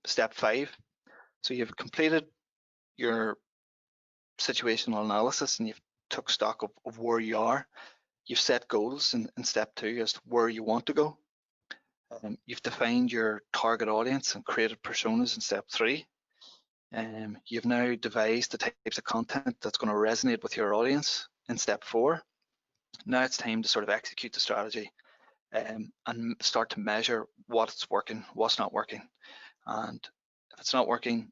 step 5. So you've completed your situational analysis and you've took stock of where you are. You've set goals in step 2 as to where you want to go. You've defined your target audience and created personas in step 3. You've now devised the types of content that's going to resonate with your audience in step 4. Now it's time to sort of execute the strategy and start to measure what's working, what's not working. And if it's not working,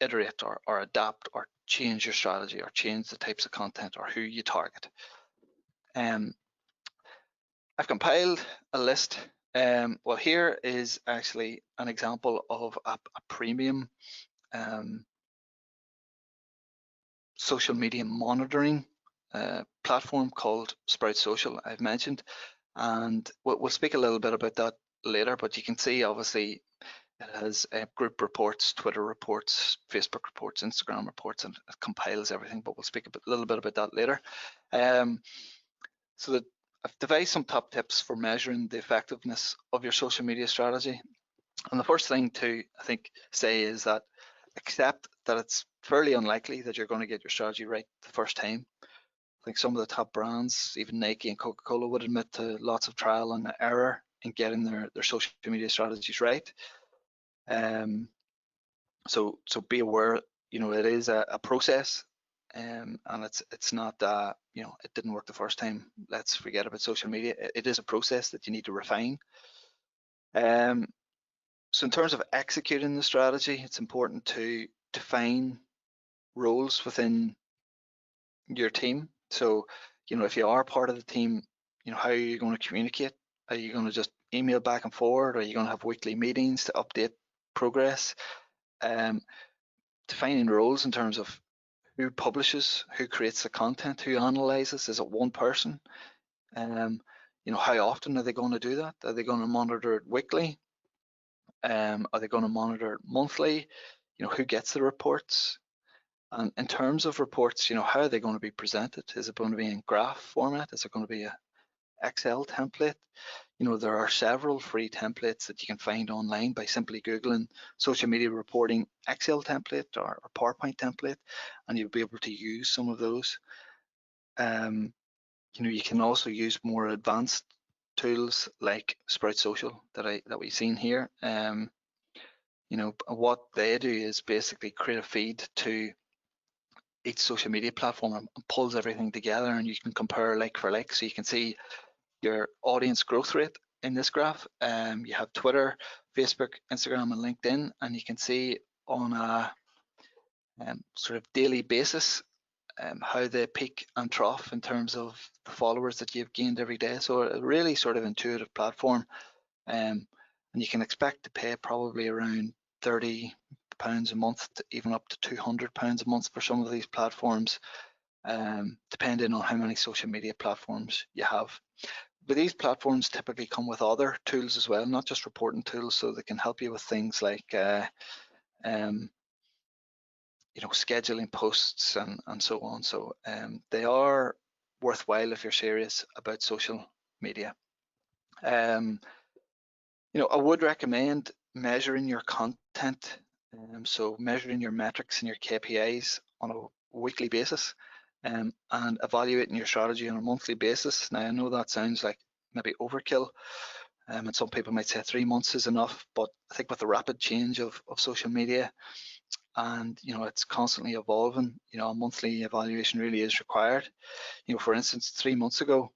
iterate or adapt or change your strategy or change the types of content or who you target. I've compiled a list. Well, here is actually an example of a premium social media monitoring platform called Sprout Social, I've mentioned, and we'll speak a little bit about that later, but you can see obviously it has group reports, Twitter reports, Facebook reports, Instagram reports, and it compiles everything, but we'll speak a little bit about that later. So that I've devised some top tips for measuring the effectiveness of your social media strategy. And the first thing to, I think, say is that accept that it's fairly unlikely that you're going to get your strategy right the first time. I think some of the top brands, even Nike and Coca-Cola, would admit to lots of trial and error in getting their social media strategies right. So be aware, it is a process, and it's not it didn't work the first time, let's forget about social media. It is a process that you need to refine. So in terms of executing the strategy, it's important to define roles within your team. So, if you are part of the team, how are you going to communicate? Are you going to just email back and forward? Or are you going to have weekly meetings to update progress? Defining roles in terms of who publishes, who creates the content, who analyzes. Is it one person? How often are they going to do that? Are they going to monitor it weekly? Are they going to monitor it monthly? Who gets the reports? And in terms of reports, how are they going to be presented? Is it going to be in graph format? Is it going to be a Excel template? There are several free templates that you can find online by simply Googling social media reporting Excel template or PowerPoint template, and you'll be able to use some of those. You can also use more advanced tools like Sprout Social that we've seen here. What they do is basically create a feed to each social media platform and pulls everything together, and you can compare like for like, so you can see your audience growth rate in this graph. You have Twitter, Facebook, Instagram, and LinkedIn, and you can see on a sort of daily basis how they peak and trough in terms of the followers that you've gained every day. So a really sort of intuitive platform, and you can expect to pay probably around £30 a month to even up to £200 a month for some of these platforms, depending on how many social media platforms you have. But these platforms typically come with other tools as well, not just reporting tools, so they can help you with things like scheduling posts and so on. So they are worthwhile if you're serious about social media. I would recommend measuring your content, so measuring your metrics and your KPIs on a weekly basis, and evaluating your strategy on a monthly basis. Now, I know that sounds like maybe overkill, and some people might say 3 months is enough, but I think with the rapid change of social media, and it's constantly evolving, a monthly evaluation really is required. For instance, 3 months ago,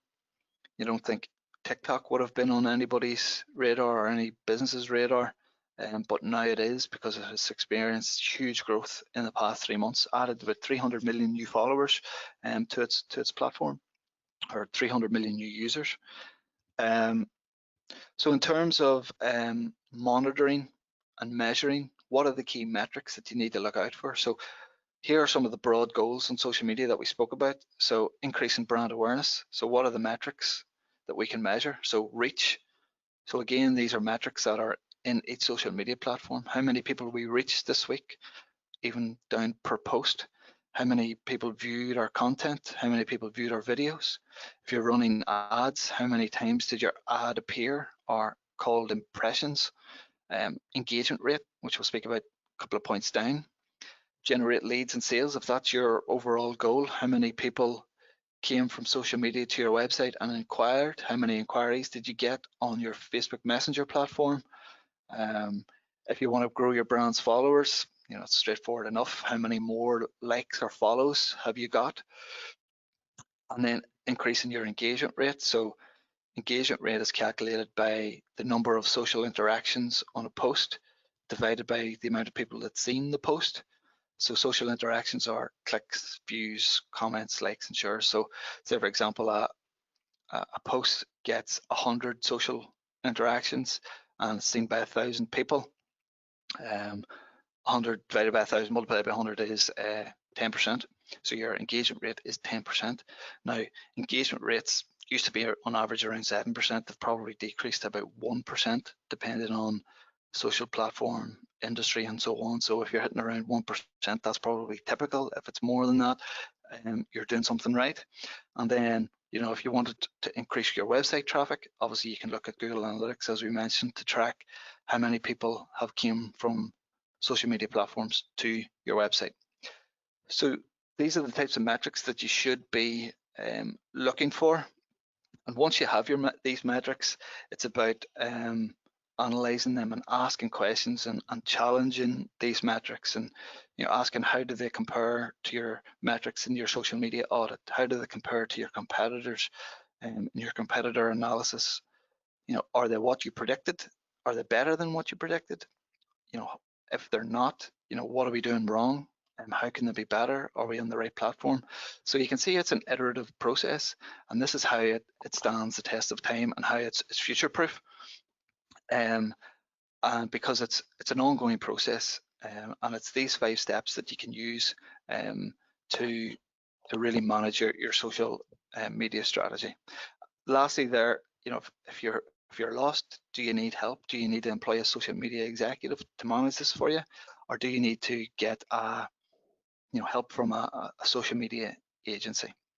you don't think TikTok would have been on anybody's radar or any business's radar, but now it is, because it has experienced huge growth in the past 3 months, added about 300 million new followers to its platform, or 300 million new users. So in terms of monitoring and measuring, what are the key metrics that you need to look out for? So here are some of the broad goals on social media that we spoke about. So increasing brand awareness. So what are the metrics that we can measure? So reach. So again, these are metrics that are in each social media platform. How many people we reached this week, even down per post? How many people viewed our content? How many people viewed our videos? If you're running ads, how many times did your ad appear, or called impressions? engagement rate, which we'll speak about a couple of points down. Generate leads and sales, if that's your overall goal. How many people came from social media to your website and inquired? How many inquiries did you get on your Facebook Messenger platform? If you want to grow your brand's followers, it's straightforward enough. How many more likes or follows have you got? And then increasing your engagement rate. So engagement rate is calculated by the number of social interactions on a post divided by the amount of people that's seen the post. So social interactions are clicks, views, comments, likes, and shares. So say for example, a post gets 100 social interactions and it's seen by 1,000 people. 100 divided by 1,000 multiplied by 100 is 10%. So your engagement rate is 10%. Now, engagement rates used to be on average around 7%. They've probably decreased to about 1%, depending on social platform, industry, and so on. So if you're hitting around 1%, that's probably typical. If it's more than that, you're doing something right. And then, if you wanted to increase your website traffic, obviously you can look at Google Analytics, as we mentioned, to track how many people have came from social media platforms to your website. So these are the types of metrics that you should be looking for. And once you have these metrics, it's about analyzing them and asking questions and challenging these metrics, and asking how do they compare to your metrics in your social media audit? How do they compare to your competitors in your competitor analysis? Are they what you predicted? Are they better than what you predicted? If they're not, what are we doing wrong? And how can they be better? Are we on the right platform? So you can see it's an iterative process, and this is how it stands the test of time and how it's future-proof. And because it's an ongoing process, and it's these 5 steps that you can use to really manage your social media strategy. Lastly, there, if you're lost, do you need help? Do you need to employ a social media executive to manage this for you, or do you need to get help from a social media agency?